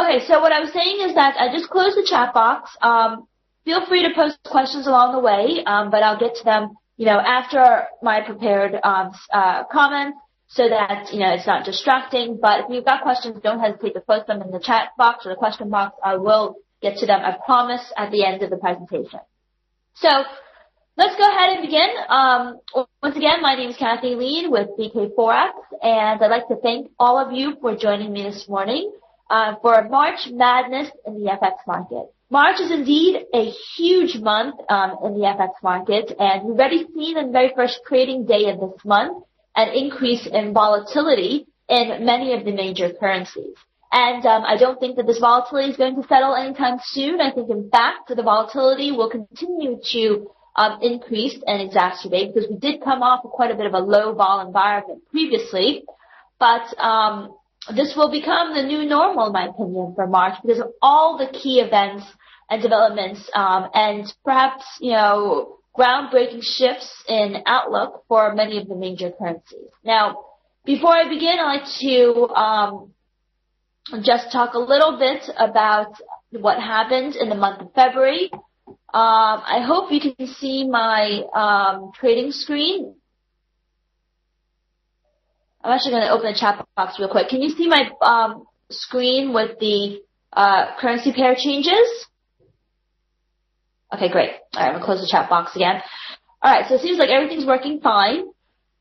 Okay, so what I was saying is that I just closed the chat box. Feel free to post questions along the way, but I'll get to them, after my prepared comments so that, it's not distracting. But if you've got questions, don't hesitate to post them in the chat box or the question box. I will get to them, I promise, at the end of the presentation. So let's go ahead and begin. Once again, my name is Kathy Lien with BKForex, and I'd like to thank all of you for joining me this morning for March Madness in the FX market. March is indeed a huge month in the FX market, and we've already seen in the very first trading day of this month an increase in volatility in many of the major currencies. And I don't think that this volatility is going to settle anytime soon. I think, in fact, the volatility will continue to increase and exacerbate because we did come off of quite a bit of a low vol environment previously. But this will become the new normal, in my opinion, for March because of all the key events and developments and perhaps, groundbreaking shifts in outlook for many of the major currencies. Now, before I begin, I'd like to just talk a little bit about what happened in the month of February. I hope you can see my trading screen. I'm actually going to open the chat box real quick. Can you see my screen with the currency pair changes? Okay, great. All right, I'm going to close the chat box again. All right, so it seems like everything's working fine.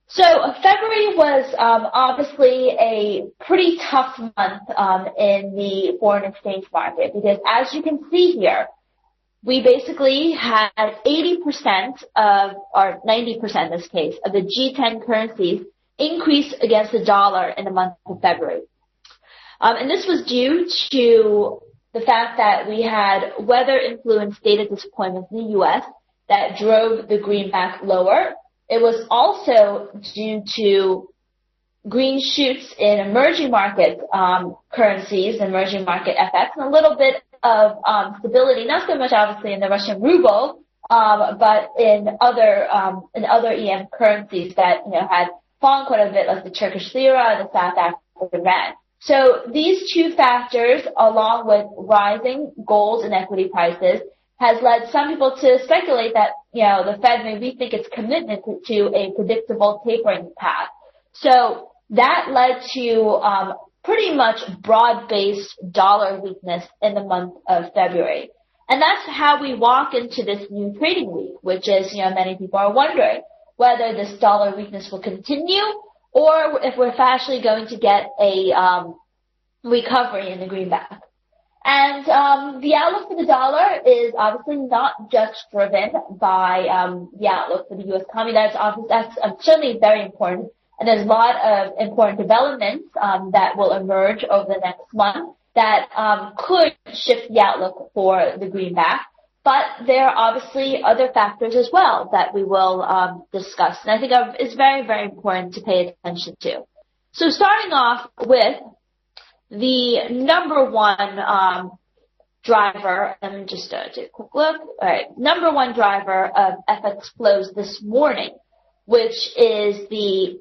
So February was obviously a pretty tough month in the foreign exchange market because, as you can see here, we basically had 80% or 90% in this case, of the G10 currencies increase against the dollar in the month of February. And this was due to the fact that we had weather-influenced data disappointments in the U.S. that drove the greenback lower. It was also due to green shoots in emerging market currencies, emerging market FX, and a little bit of stability, not so much obviously in the Russian ruble, but in other EM currencies that had fallen quite a bit, like the Turkish lira and the South African rand. So these two factors, along with rising gold and equity prices, has led some people to speculate that, the Fed may rethink its commitment to a predictable tapering path. So that led to pretty much broad-based dollar weakness in the month of February. And that's how we walk into this new trading week, which is, many people are wondering whether this dollar weakness will continue or if we're actually going to get a recovery in the greenback. And the outlook for the dollar is obviously not just driven by the outlook for the U.S. economy. That's certainly very important. And there's a lot of important developments that will emerge over the next month that could shift the outlook for the greenback. But there are obviously other factors as well that we will discuss. And I think it's very, very important to pay attention to. So starting off with the number one driver, let me just take a quick look. All right, number one driver of FX flows this morning, which is the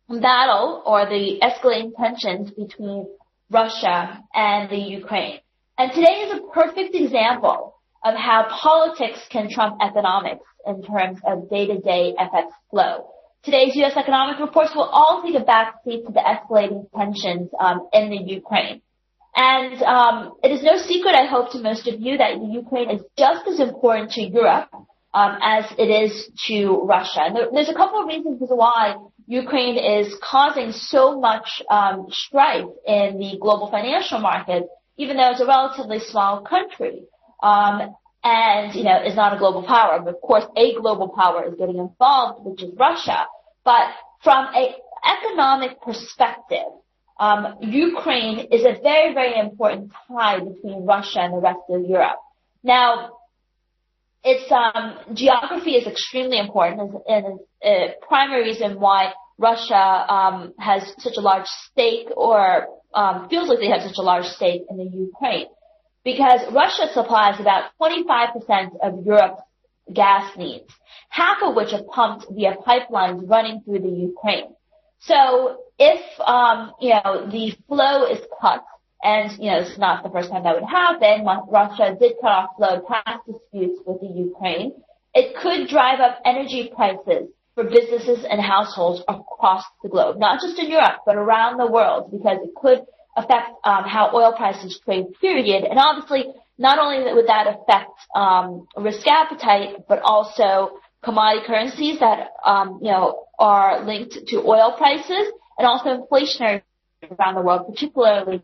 battle or the escalating tensions between Russia and the Ukraine. And today is a perfect example of how politics can trump economics in terms of day-to-day FX flow. Today's U.S. economic reports will all take a backseat to the escalating tensions in the Ukraine. And it is no secret, I hope, to most of you that the Ukraine is just as important to Europe as it is to Russia. And there's a couple of reasons as to why Ukraine is causing so much strife in the global financial market, even though it's a relatively small country. And, is not a global power. But of course, a global power is getting involved, which is Russia. But from an economic perspective, Ukraine is a very, very important tie between Russia and the rest of Europe. Now, its geography is extremely important and a primary reason why Russia has such a large stake or feels like they have such a large stake in the Ukraine. Because Russia supplies about 25% of Europe's gas needs, half of which are pumped via pipelines running through the Ukraine. So if, the flow is cut And, this is not the first time that would happen. Russia did cut off past disputes with the Ukraine. It could drive up energy prices for businesses and households across the globe, not just in Europe, but around the world, because it could affect how oil prices trade, period. And obviously, not only would that affect risk appetite, but also commodity currencies that are linked to oil prices, and also inflationary around the world, particularly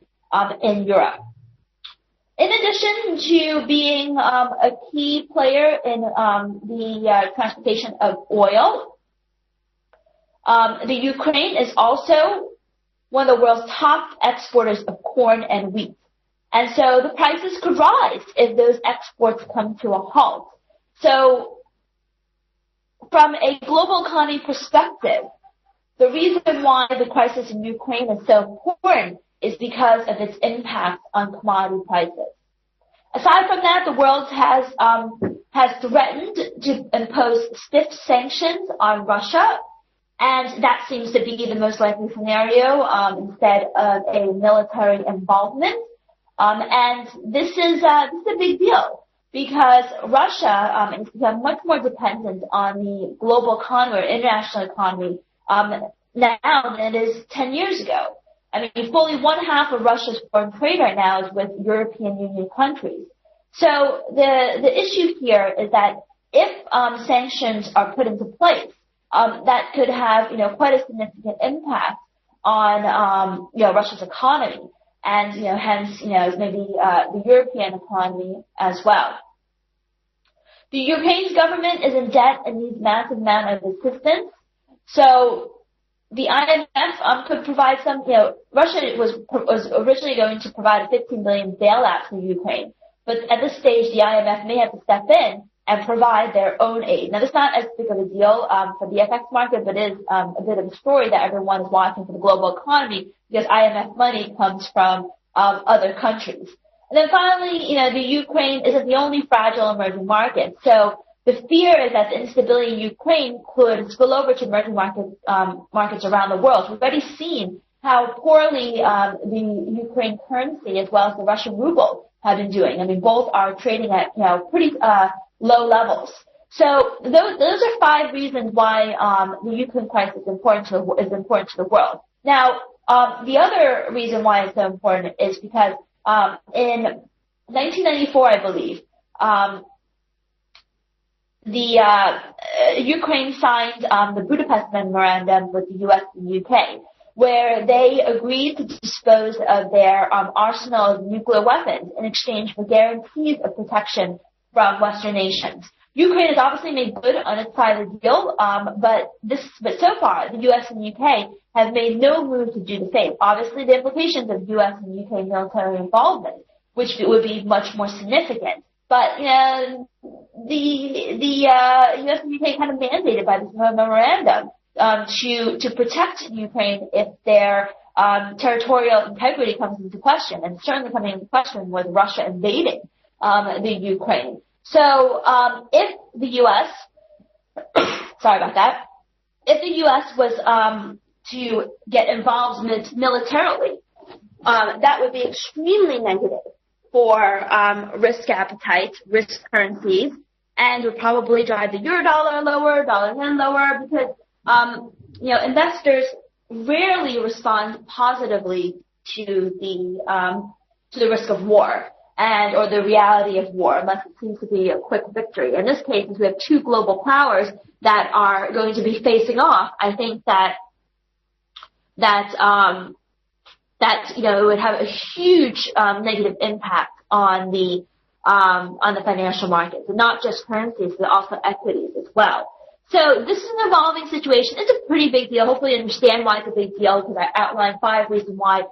in Europe. In addition to being a key player in the transportation of oil, the Ukraine is also one of the world's top exporters of corn and wheat. And so the prices could rise if those exports come to a halt. So from a global economy perspective, the reason why the crisis in Ukraine is so important is because of its impact on commodity prices. Aside from that, the world has threatened to impose stiff sanctions on Russia, and that seems to be the most likely scenario instead of a military involvement. And this is a big deal because Russia has become much more dependent on the global economy or international economy now than it is 10 years ago. I mean, fully one half of Russia's foreign trade right now is with European Union countries. So the issue here is that if sanctions are put into place, that could have quite a significant impact on Russia's economy, and hence maybe the European economy as well. The Ukraine's government is in debt and needs massive amount of assistance. So the IMF could provide some. Russia was originally going to provide a $15 billion bailout for Ukraine, but at this stage, the IMF may have to step in and provide their own aid. Now, this is not as big of a deal for the FX market, but it is a bit of a story that everyone is watching for the global economy because IMF money comes from other countries. And then finally, the Ukraine isn't the only fragile emerging market. So the fear is that the instability in Ukraine could spill over to emerging markets around the world. We've already seen how poorly the Ukraine currency as well as the Russian ruble have been doing. I mean, both are trading at pretty low levels. So those are 5 reasons why the Ukraine crisis is important to the world. Now, the other reason why it's so important is because in 1994, I believe, Ukraine signed the Budapest Memorandum with the U.S. and UK, where they agreed to dispose of their arsenal of nuclear weapons in exchange for guarantees of protection from Western nations. Ukraine has obviously made good on its side of the deal, but so far the U.S. and UK have made no move to do the same. Obviously, the implications of U.S. and UK military involvement, which would be much more significant. But the U.S. and UK kind of mandated by this memorandum to protect Ukraine if their territorial integrity comes into question, and certainly coming into question with Russia invading the Ukraine. So if the U.S. sorry about that, if the U.S. was to get involved militarily, that would be extremely negative for risk appetite, risk currencies, and would probably drive the euro dollar lower, dollar yen lower, because investors rarely respond positively to the risk of war or the reality of war, unless it seems to be a quick victory. In this case, since we have 2 global powers that are going to be facing off, I think that it would have a huge negative impact on the financial markets, and not just currencies, but also equities as well. So this is an evolving situation. It's a pretty big deal. Hopefully you understand why it's a big deal, because I outlined 5 reasons why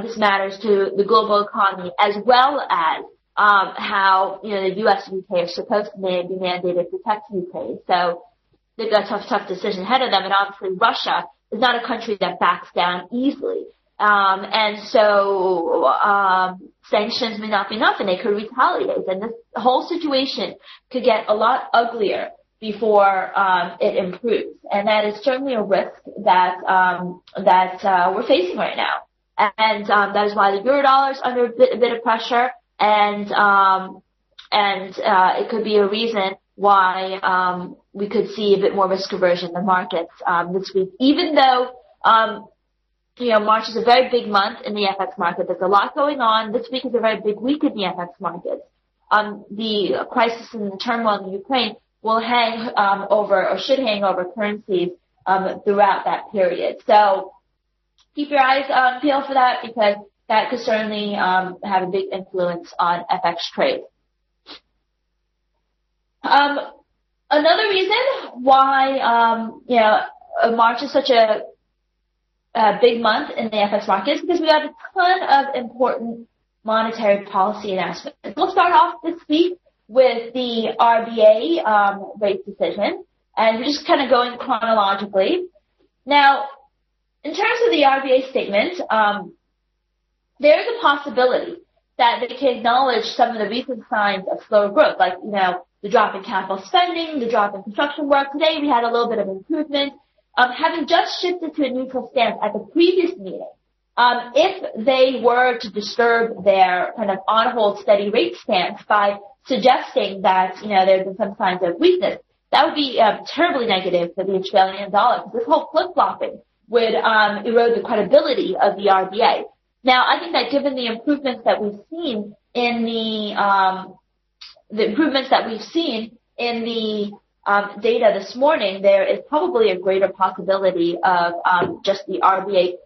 this matters to the global economy, as well as how the U.S. and UK are supposed to be mandated to protect Ukraine. So they've got a tough decision ahead of them, and obviously Russia is not a country that backs down easily. And so sanctions may not be enough, and they could retaliate. And this whole situation could get a lot uglier before it improves. And that is certainly a risk that we're facing right now. And that is why the euro dollar is under a bit of pressure, and it could be a reason why we could see a bit more risk aversion in the markets this week, even though March is a very big month in the FX market. There's a lot going on. This week is a very big week in the FX markets. The crisis and the turmoil in Ukraine will hang over, or should hang over, currencies throughout that period. So keep your eyes peeled for that, because that could certainly have a big influence on FX trade. Another reason why March is such a big month in the FX market is because we got a ton of important monetary policy announcements. We'll start off this week with the RBA rate decision, and we're just kind of going chronologically. Now, in terms of the RBA statement, there's a possibility that they can acknowledge some of the recent signs of slower growth, like, the drop in capital spending, the drop in construction work. Today we had a little bit of improvement. Having just shifted to a neutral stance at the previous meeting, if they were to disturb their kind of on-hold steady rate stance by suggesting that, there have been some signs of weakness, that would be terribly negative for the Australian dollar. This whole flip-flopping would erode the credibility of the RBA. Now, I think that given the improvements that we've seen in the data this morning, there is probably a greater possibility of just the RBA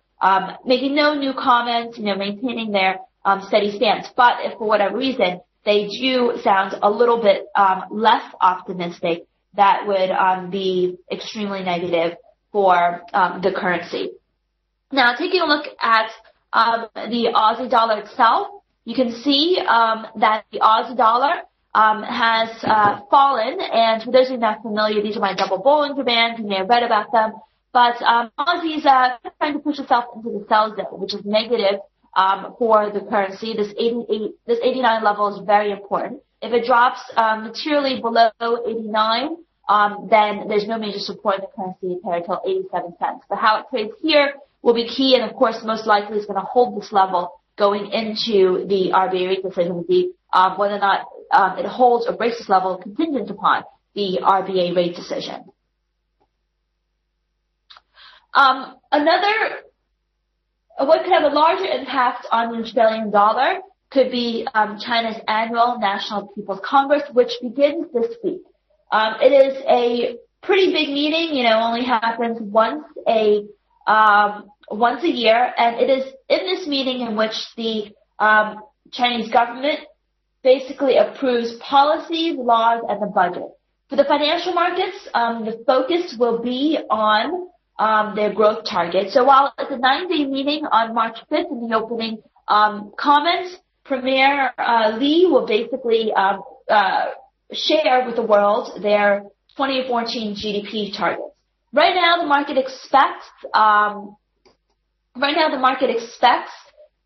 making no new comments, maintaining their steady stance. But if for whatever reason they do sound a little bit less optimistic, that would be extremely negative for the currency. Now, taking a look at the Aussie dollar itself, you can see that the Aussie dollar has fallen, and for those of you not familiar, these are my double Bollinger Bands. You may have read about them, but Aussie's trying to push itself into the sell zone, which is negative for the currency. This 89 level is very important. If it drops materially below 89, then there's no major support in the currency until 87 cents. But how it trades here will be key, and of course, most likely is going to hold this level going into the RBA rate decision. Whether or not it holds or breaks this level contingent upon the RBA rate decision. What could have a larger impact on the Australian dollar could be China's annual National People's Congress, which begins this week. It is a pretty big meeting, only happens once a year, and it is in this meeting in which the Chinese government basically approves policies, laws, and the budget. For the financial markets, the focus will be on their growth target. So while it's a 9-day meeting on March 5th in the opening comments, Premier Li will basically share with the world their 2014 GDP targets. Right now, the market expects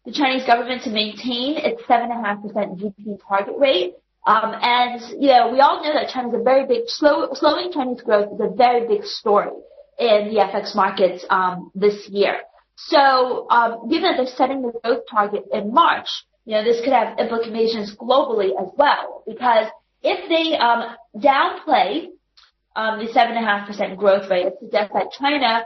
the Chinese government to maintain its 7.5% GDP target rate. And we all know that China's a very big, slowing Chinese growth is a very big story in the FX markets this year. So given that they're setting the growth target in March, this could have implications globally as well, because if they downplay the 7.5% growth rate, it suggests that China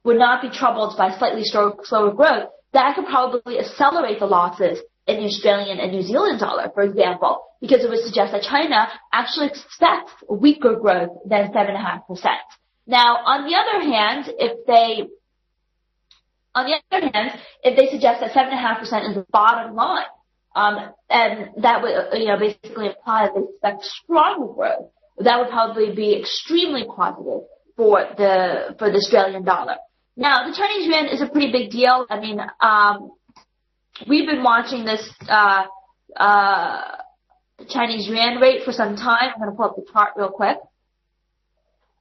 would not be troubled by slightly slower growth. That could probably accelerate the losses in the Australian and New Zealand dollar, for example, because it would suggest that China actually expects weaker growth than 7.5%. Now, on the other hand, if they suggest that 7.5% is the bottom line, and that would, basically imply that they expect stronger growth, that would probably be extremely positive for the Australian dollar. Now, the Chinese yuan is a pretty big deal. I mean, we've been watching this Chinese yuan rate for some time. I'm going to pull up the chart real quick.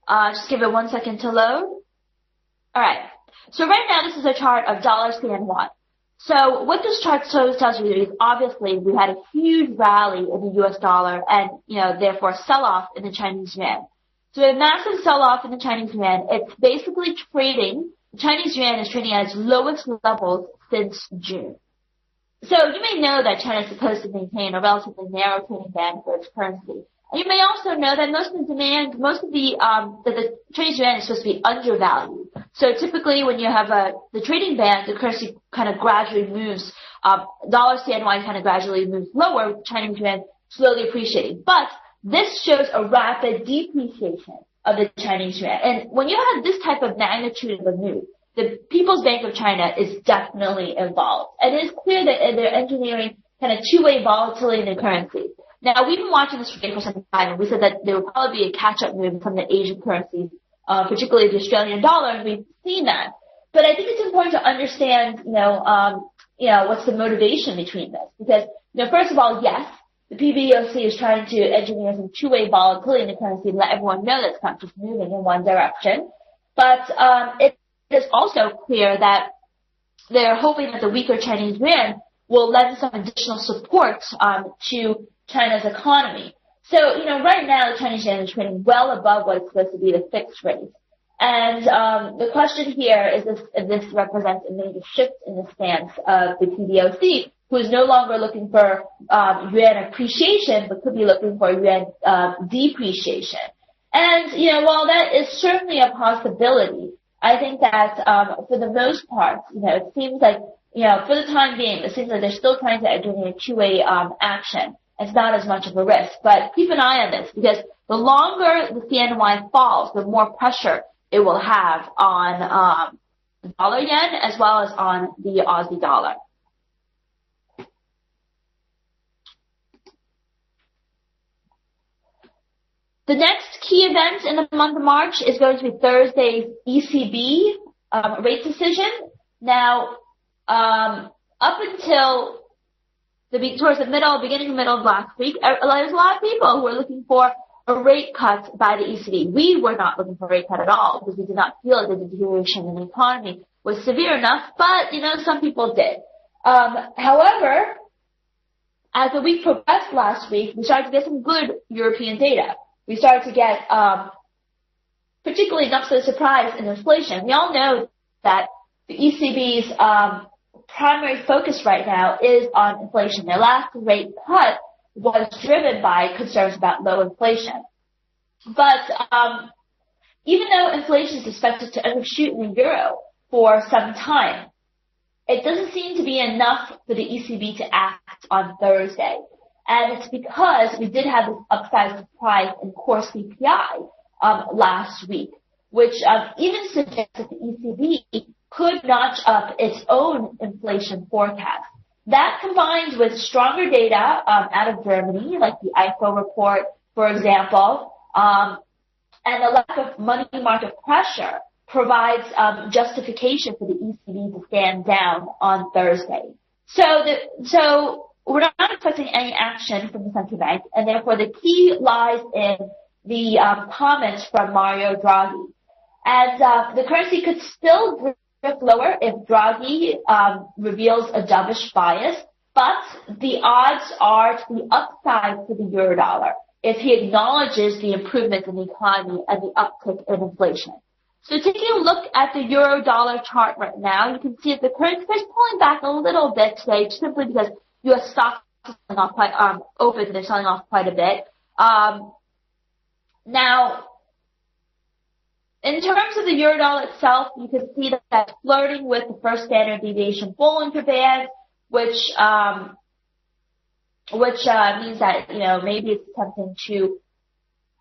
Just give it 1 second to load. All right. So right now, this is a chart of dollar CNY. So what this chart tells you is obviously we had a huge rally in the U.S. dollar and, therefore sell-off in the Chinese yuan. So a massive sell-off in the Chinese yuan. It's basically trading Chinese yuan is trading at its lowest levels since June. So you may know that China is supposed to maintain a relatively narrow trading band for its currency. And you may also know that most of the Chinese yuan is supposed to be undervalued. So typically when you have the trading band, the currency kind of gradually moves, dollar CNY kind of gradually moves lower, Chinese yuan slowly appreciating. But this shows a rapid depreciation of the Chinese yuan. And when you have this type of magnitude of a move, the People's Bank of China is definitely involved. And it is clear that they're engineering kind of two-way volatility in the currency. Now, we've been watching this trade for some time, and we said that there would probably be a catch-up move in some of the Asian currencies, particularly the Australian dollar, and we've seen that. But I think it's important to understand, what's the motivation between this. Because, first of all, yes, the PBOC is trying to engineer some two-way volatility in the currency and let everyone know that it's not just moving in one direction. But it is also clear that they're hoping that the weaker Chinese yuan will lend some additional support to China's economy. So, right now the Chinese yuan is trading well above what it's supposed to be the fixed rate. And the question here is if this represents a major shift in the stance of the PBOC, who is no longer looking for yuan appreciation, but could be looking for yuan depreciation. And, while that is certainly a possibility, I think that for the most part, it seems like, for the time being, it seems like they're still trying to engineer a two-way action. It's not as much of a risk. But keep an eye on this, because the longer the CNY falls, the more pressure it will have on dollar yen as well as on the Aussie dollar. The next key event in the month of March is going to be Thursday's ECB rate decision. Now, up until towards the beginning of last week, there's a lot of people who were looking for a rate cut by the ECB. We were not looking for a rate cut at all because we did not feel that the deterioration in the economy was severe enough, but, some people did. However, as the week progressed last week, we started to get some good European data. We started to get, particularly not so surprise in inflation. We all know that the ECB's primary focus right now is on inflation. Their last rate cut was driven by concerns about low inflation. But even though inflation is expected to undershoot in the euro for some time, it doesn't seem to be enough for the ECB to act on Thursday. And it's because we did have this upside surprise in core CPI last week, which even suggests that the ECB could notch up its own inflation forecast. That combined with stronger data out of Germany, like the IFO report, for example, and the lack of money market pressure provides justification for the ECB to stand down on Thursday. So we're not expecting any action from the central bank, and therefore the key lies in the comments from Mario Draghi. And the currency could still drift lower if Draghi reveals a dovish bias, but the odds are to the upside for the eurodollar if he acknowledges the improvement in the economy and the uptick in inflation. So taking a look at the eurodollar chart right now, you can see that the currency is pulling back a little bit today, simply because U.S. stocks are selling off quite open. They're selling off quite a bit. Now, in terms of the eurodollar itself, you can see that that's flirting with the first standard deviation Bollinger Band, which means that maybe it's attempting to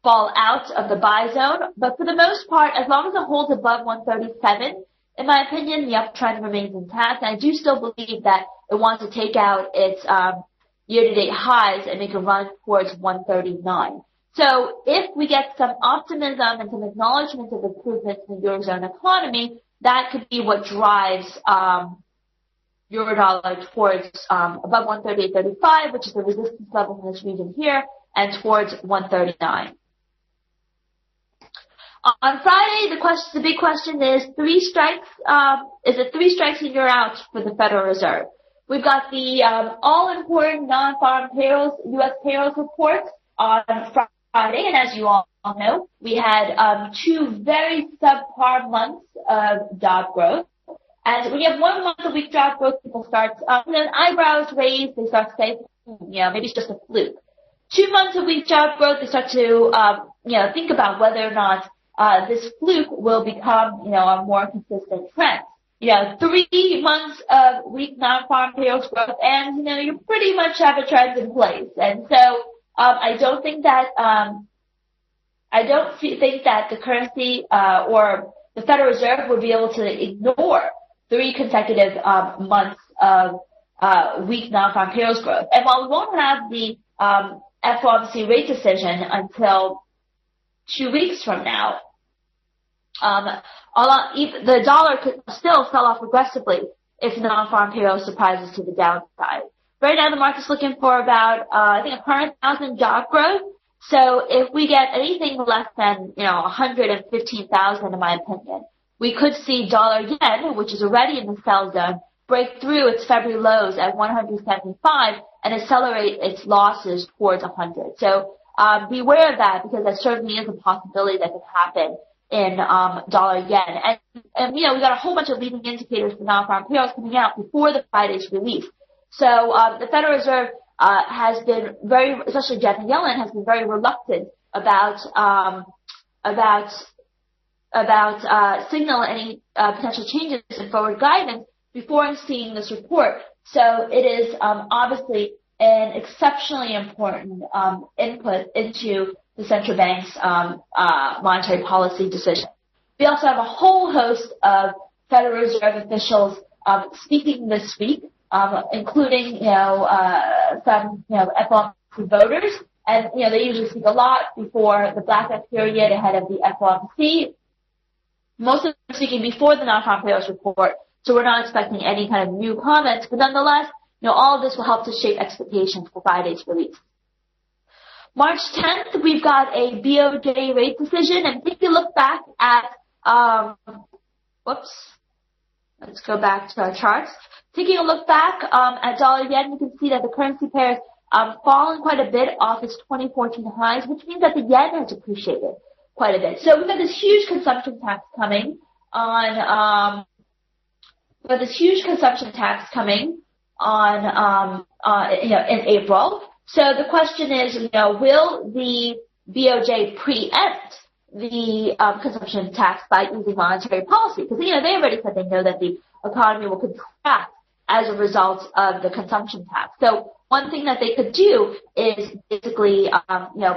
fall out of the buy zone. But for the most part, as long as it holds above 137, in my opinion, the uptrend remains intact. And I do still believe that it wants to take out its year-to-date highs and make a run towards 139. So if we get some optimism and some acknowledgement of improvements in the Eurozone economy, that could be what drives eurodollar towards above 138.35, which is the resistance level in this region here, and towards 139. On Friday, the big question is three strikes. Is it three strikes and you're out for the Federal Reserve? We've got the all-important non-farm payrolls, U.S. payrolls report on Friday, and as you all know, we had two very subpar months of job growth. And when you have 1 month of weak job growth, people start, then eyebrows raised, they start to say, maybe it's just a fluke. 2 months of weak job growth, they start to, think about whether or not, this fluke will become, a more consistent trend. 3 months of weak non-farm payrolls growth, and, you pretty much have a trend in place. And so, I don't think that the currency, or the Federal Reserve would be able to ignore 3 consecutive, months of, weak non-farm payrolls growth. And while we won't have the, FOMC rate decision until 2 weeks from now, the dollar could still sell off aggressively if non-farm payroll surprises to the downside. Right now, the market's looking for about, 100,000 job growth. So if we get anything less than, 115,000, in my opinion, we could see dollar yen, which is already in the sell zone, break through its February lows at 175 and accelerate its losses towards 100. So, beware of that, because that certainly is a possibility that could happen in dollar yen. And we got a whole bunch of leading indicators for non-farm payrolls coming out before the Friday's release. So the Federal Reserve has been especially Janet Yellen has been very reluctant about signal any potential changes in forward guidance before seeing this report. So it is obviously an exceptionally important input into the central bank's monetary policy decision. We also have a whole host of Federal Reserve officials speaking this week, including some FOMC voters, and they usually speak a lot before the blackout period ahead of the FOMC. Most of them are speaking before the non-farm payrolls report, so we're not expecting any kind of new comments. But nonetheless, all of this will help to shape expectations for Friday's release. March 10th, we've got a BOJ rate decision, and if you look back at, let's go back to our charts. Taking a look back at dollar yen, you can see that the currency pair has fallen quite a bit off its 2014 highs, which means that the yen has appreciated quite a bit. So we've got this huge consumption tax coming in April. So the question is, will the BOJ preempt the consumption tax by using monetary policy? Because, they already said they know that the economy will contract as a result of the consumption tax. So one thing that they could do is basically,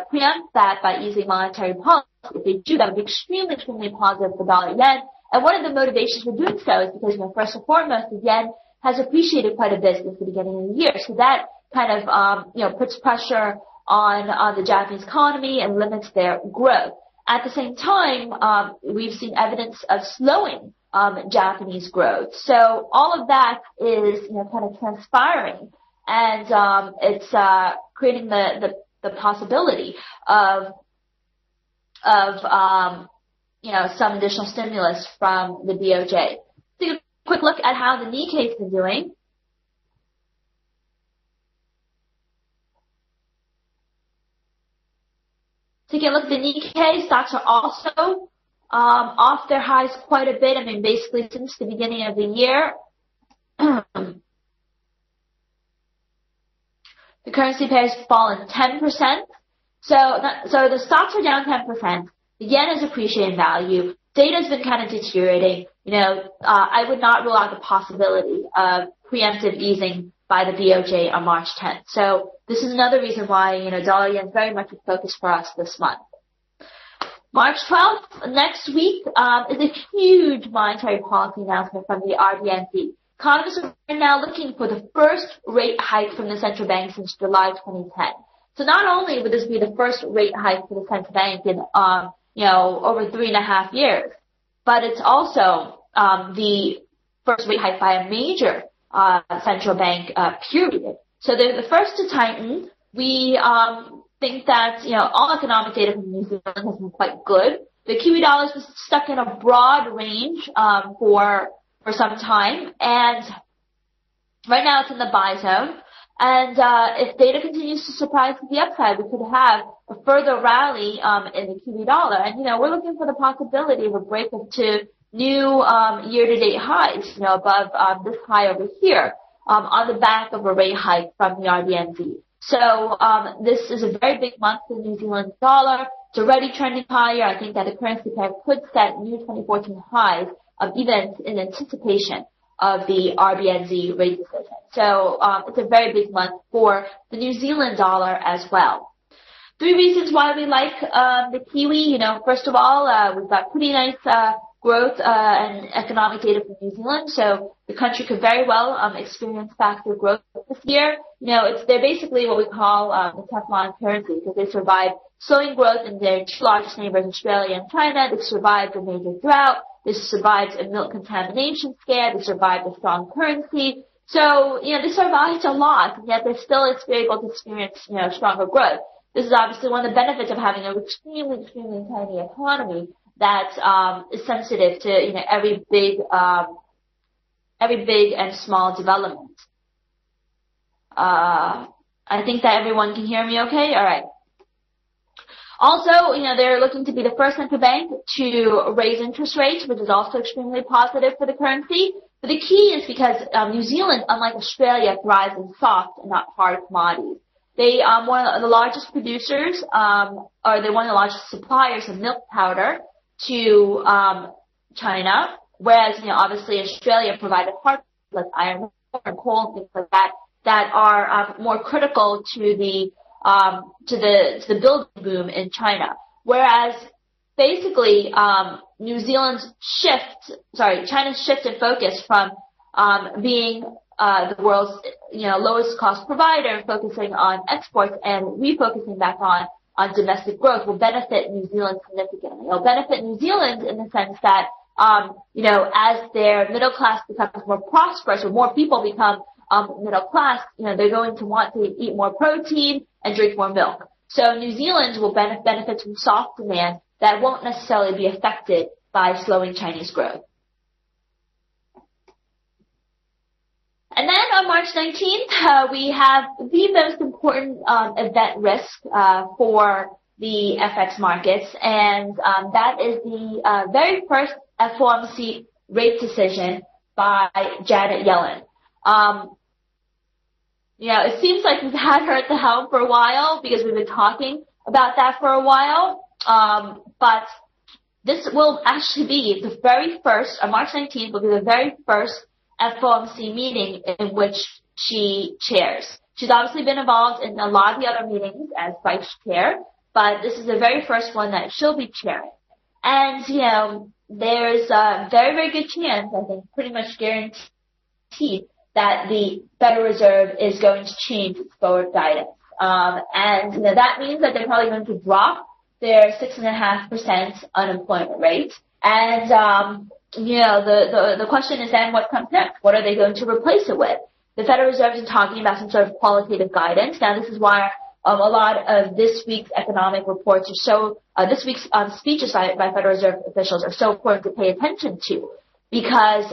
preempt that by using monetary policy. If they do, that would be extremely, extremely positive for dollar yen. And one of the motivations for doing so is because, first and foremost, the yen has appreciated quite a bit since the beginning of the year. So that kind of, puts pressure on the Japanese economy and limits their growth. At the same time, we've seen evidence of slowing Japanese growth. So all of that is, kind of transpiring, and it's creating the possibility of some additional stimulus from the BOJ. Take a quick look at how the Nikkei's been doing. Taking a look at the Nikkei, stocks are also off their highs quite a bit. Basically since the beginning of the year. The currency pair has fallen 10%. So the stocks are down 10%. The yen is appreciating value. Data's been kind of deteriorating. I would not rule out the possibility of preemptive easing by the BOJ on March 10th. So this is another reason why, dollar yen is very much a focus for us this month. March 12th, next week, is a huge monetary policy announcement from the RBNZ. Economists are now looking for the first rate hike from the central bank since July 2010. So not only would this be the first rate hike for the central bank in, over 3.5 years, but it's also, the first rate hike by a major, central bank, period. So they're the first to tighten. We, think that, all economic data from New Zealand has been quite good. The Kiwi dollar's been stuck in a broad range, for some time, and right now it's in the buy zone. And if data continues to surprise to the upside, we could have a further rally in the Kiwi dollar. And, we're looking for the possibility of a break to new year-to-date highs, above this high over here, on the back of a rate hike from the RBNZ. So this is a very big month for the New Zealand dollar. It's already trending higher. I think that the currency pair could set new 2014 highs, even in anticipation of the RBNZ rate decision. So it's a very big month for the New Zealand dollar as well. 3 reasons why we like the Kiwi. First of all, we've got pretty nice growth and economic data from New Zealand, so the country could very well experience faster growth this year. They're basically what we call the Teflon currency, because they survived slowing growth in their two largest neighbors, Australia and China. They survived a major drought. They survived a milk contamination scare. They survived a strong currency. So, they survived a lot, and yet they're still able to experience, stronger growth. This is obviously one of the benefits of having an extremely, extremely tiny economy that is sensitive to, every big and small development. I think that everyone can hear me okay? All right. Also, they're looking to be the first central bank to raise interest rates, which is also extremely positive for the currency. But the key is because New Zealand, unlike Australia, thrives in soft and not hard commodities. They are one of the largest producers, or they're one of the largest suppliers of milk powder to China, whereas, obviously Australia provided hard like iron ore, coal, and things like that are more critical to the building boom in China. Whereas basically China's shift in focus from being the world's lowest cost provider, focusing on exports and refocusing back on domestic growth will benefit New Zealand significantly. It'll benefit New Zealand in the sense that as their middle class becomes more prosperous, or more people become middle class, they're going to want to eat more protein and drink more milk. So New Zealand will benefit from soft demand that won't necessarily be affected by slowing Chinese growth. And then on March 19th, we have the most important event risk for the FX markets, and that is the very first FOMC rate decision by Janet Yellen. It seems like we've had her at the helm for a while because we've been talking about that for a while. But this will actually be the very first, on March 19th will be the very first FOMC meeting in which she chairs. She's obviously been involved in a lot of the other meetings as vice chair, but this is the very first one that she'll be chairing. And, there's a very, very good chance, I think pretty much guaranteed, that the Federal Reserve is going to change its forward guidance. And that means that they're probably going to drop their 6.5% unemployment rate. And, the question is then what comes next? What are they going to replace it with? The Federal Reserve is talking about some sort of qualitative guidance. Now, this is why a lot of this week's economic reports are so, this week's speeches by Federal Reserve officials are so important to pay attention to, because,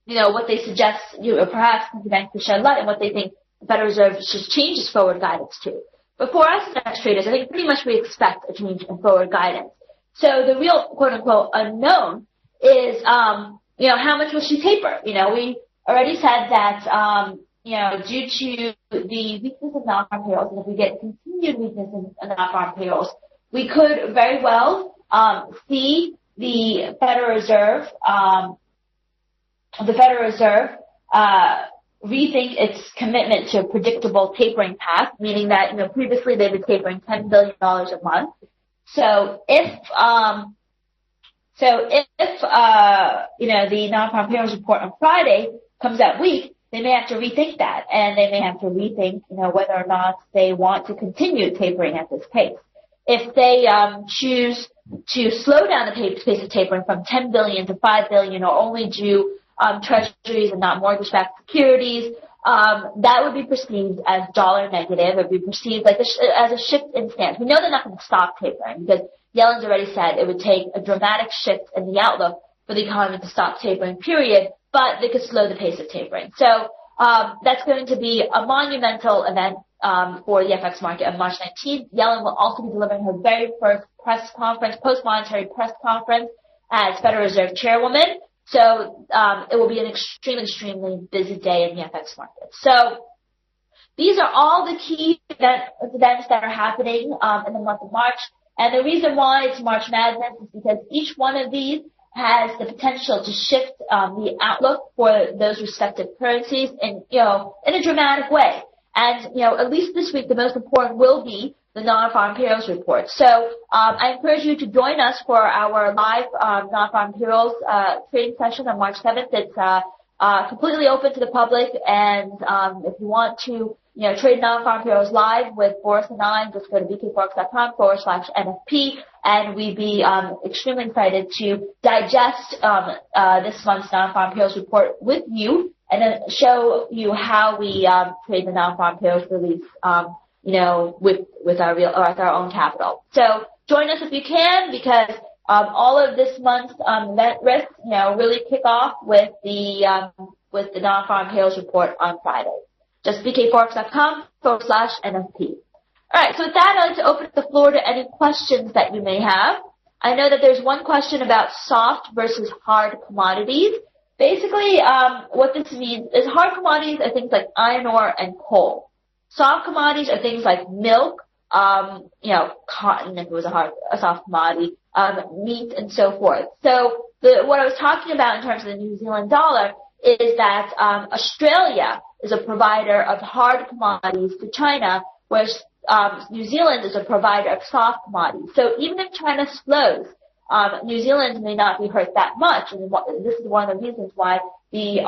what they suggest, perhaps the bank to shed light on what they think the Federal Reserve should change its forward guidance to. But for us as traders, I think pretty much we expect a change in forward guidance. So the real quote-unquote unknown is, how much will she taper? We already said that, due to the weakness of non-farm payrolls, and if we get continued weakness in non-farm payrolls, we could very well see the Federal Reserve rethink its commitment to a predictable tapering path, meaning that, previously they've been tapering $10 billion a month. So if the non-farm payrolls report on Friday comes out weak, they may have to rethink that, and they may have to rethink, whether or not they want to continue tapering at this pace. If they choose to slow down the pace of tapering from 10 billion to 5 billion, or only do treasuries and not mortgage-backed securities, that would be perceived as dollar negative. It would be perceived like as a shift in stance. We know they're not going to stop tapering because Yellen's already said it would take a dramatic shift in the outlook for the economy to stop tapering, period, but they could slow the pace of tapering. So That's going to be a monumental event for the FX market on March 19th. Yellen will also be delivering her very first press conference, post-monetary press conference as Federal Reserve Chairwoman. So it will be an extremely busy day in the FX market. So these are all the key events that are happening in the month of March. And the reason why it's March Madness is because each one of these has the potential to shift the outlook for those respective currencies in a dramatic way. And, at least this week, the most important will be the non-farm payrolls report. So I encourage you to join us for our live non-farm payrolls trading session on March 7th. It's completely open to the public, and if you want to trade non-farm payrolls live with Boris and I, just go to bkforex.com/NFP, and we'd be extremely excited to digest this month's non-farm payrolls report with you, and then show you how we trade the non-farm payrolls release, with our own capital. So join us if you can, because all of this month's event risks, really kick off with the non-farm payrolls report on Friday. Just bkforex.com/NFP. All right, so with that, I'd like to open up the floor to any questions that you may have. I know that there's one question about soft versus hard commodities. Basically, what this means is hard commodities are things like iron ore and coal. Soft commodities are things like milk, cotton if it was a soft commodity, meat and so forth. So what I was talking about in terms of the New Zealand dollar is that Australia is a provider of hard commodities to China, whereas New Zealand is a provider of soft commodities. So even if China slows, New Zealand may not be hurt that much, and this is one of the reasons why the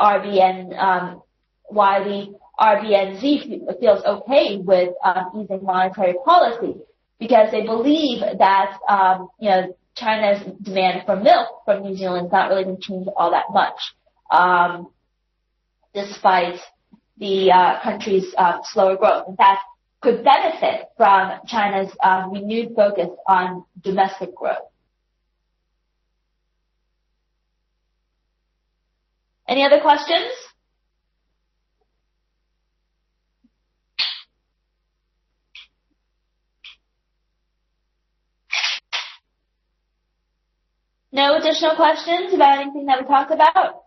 RBNZ feels okay with easing monetary policy, because they believe that China's demand for milk from New Zealand is not really going to change all that much, despite the country's slower growth. In fact, could benefit from China's renewed focus on domestic growth. Any other questions? No additional questions about anything that we talked about?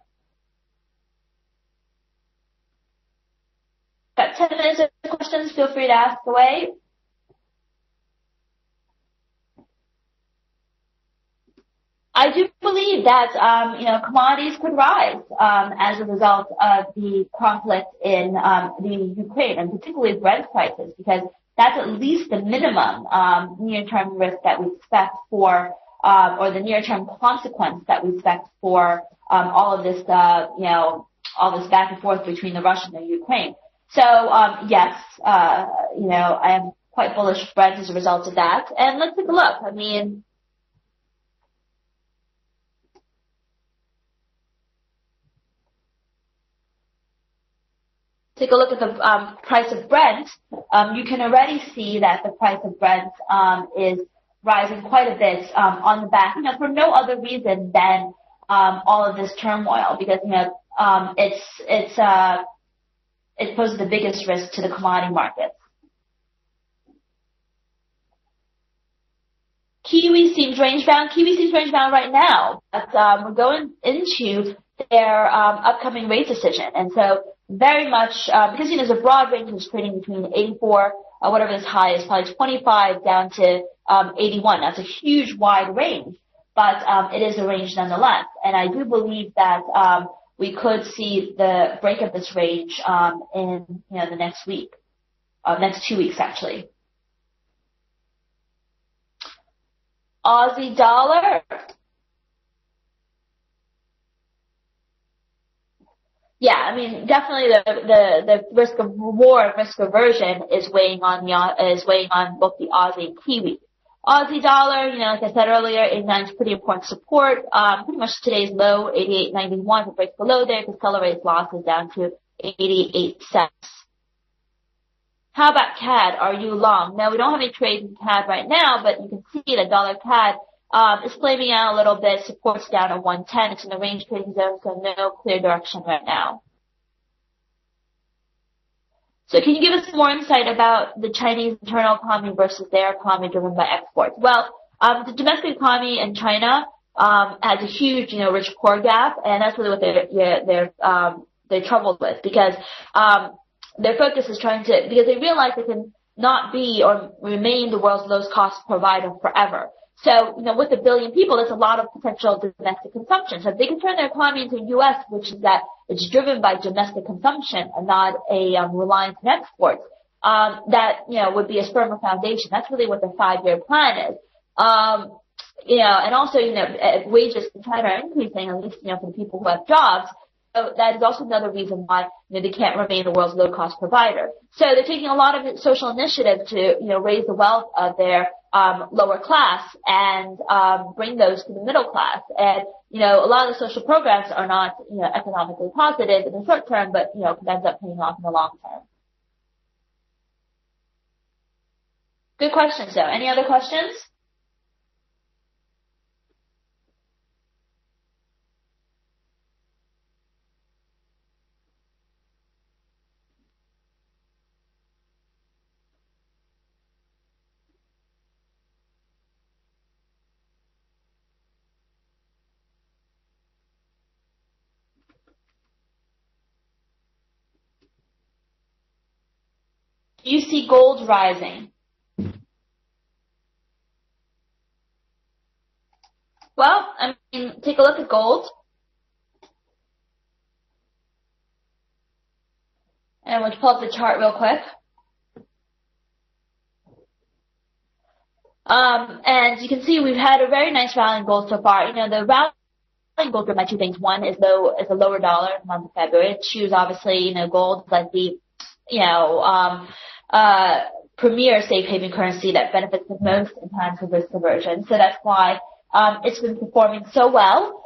Got 10 minutes of questions. Feel free to ask away. I do believe that, commodities could rise as a result of the conflict in the Ukraine, and particularly Brent prices, because that's at least the minimum near-term risk that we expect for, or the near-term consequence that we expect for all of this, all this back and forth between the Russia and the Ukraine. So, yes, I am quite bullish Brent as a result of that. And let's take a look. Take a look at the price of Brent. You can already see that the price of Brent is rising quite a bit on the back, for no other reason than all of this turmoil, because it poses the biggest risk to the commodity markets. Kiwi seems range bound. Kiwi seems range bound right now, but we're going into their upcoming rate decision, and so very much because there's a broad range of trading between 84, whatever this high is, probably 25 down to 81. That's a huge wide range, but it is a range nonetheless. And I do believe that we could see the break of this range in the next week, next 2 weeks actually. Aussie dollar. Yeah, definitely the risk of reward, risk aversion is weighing on both the Aussie and Kiwi. Aussie dollar, like I said earlier, 89 is pretty important support. Pretty much today's low, 88.91. If it breaks below there, it can accelerate losses down to 88 cents. How about CAD? Are you long? No, we don't have any trades in CAD right now, but you can see that dollar CAD is flaming out a little bit. Support's down at 110. It's in the range trading zone, so no clear direction right now. So can you give us more insight about the Chinese internal economy versus their economy driven by exports? Well, the domestic economy in China has a huge, rich core gap, and that's really what they're troubled with, because their focus is because they realize they can not be or remain the world's lowest cost provider forever. So, with 1 billion people, there's a lot of potential domestic consumption. So if they can turn their economy into the U.S., which is that it's driven by domestic consumption and not a reliance on exports, that, would be a firmer foundation. That's really what the 5-year plan is. And also, wages in China are increasing, at least, for the people who have jobs. So that is also another reason why, they can't remain the world's low-cost provider. So they're taking a lot of social initiative to, raise the wealth of their lower class and bring those to the middle class. And, a lot of the social programs are not, economically positive in the short term, but, could end up paying off in the long term. Good questions, though. Any other questions? Do you see gold rising? Well, take a look at gold. And we'll pull up the chart real quick. And you can see we've had a very nice rally in gold so far. The rally in gold driven by two things. One is a lower dollar in the month of February. It choose, obviously, gold is like the, premier safe haven currency that benefits the most in times of risk aversion. So that's why it's been performing so well.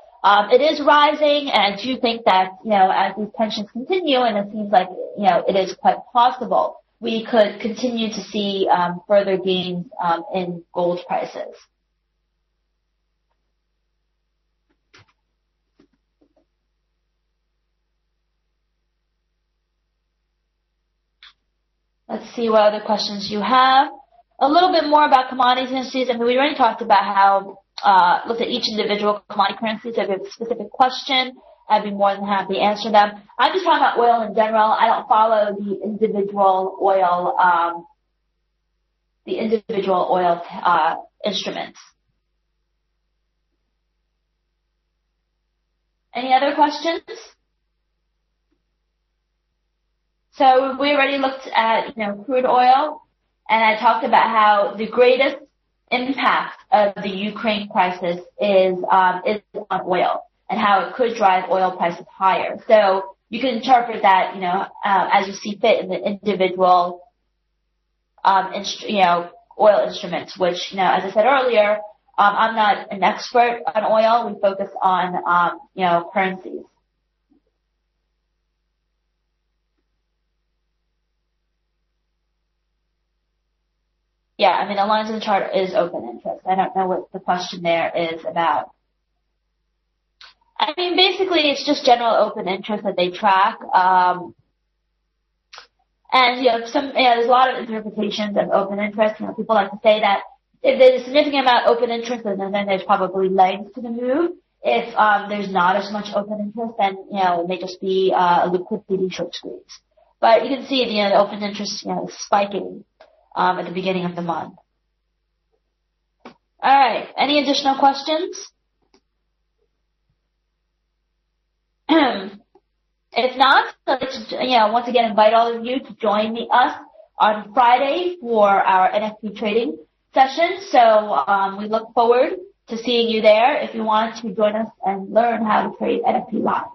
It is rising, and I do think that, as these tensions continue, and it seems like, it is quite possible, we could continue to see further gains in gold prices. Let's see what other questions you have. A little bit more about commodities indices. We already talked about how, looked at each individual commodity currencies. If you have a specific question, I'd be more than happy to answer them. I'm just talking about oil in general. I don't follow the individual oil instruments. Any other questions? So we already looked at, crude oil, and I talked about how the greatest impact of the Ukraine crisis is on oil, and how it could drive oil prices higher. So you can interpret that, as you see fit in the individual, oil instruments, which, as I said earlier, I'm not an expert on oil. We focus on, currencies. Yeah, the lines in the chart is open interest. I don't know what the question there is about. Basically, it's just general open interest that they track. And, there's a lot of interpretations of open interest. People like to say that if there's a significant amount of open interest, then there's probably legs to the move. If there's not as much open interest, then, it may just be a liquidity short squeeze. But you can see the open interest, spiking at the beginning of the month. All right. Any additional questions? If not, let's, once again invite all of you to join us on Friday for our NFT trading session. So we look forward to seeing you there if you want to join us and learn how to trade NFT live.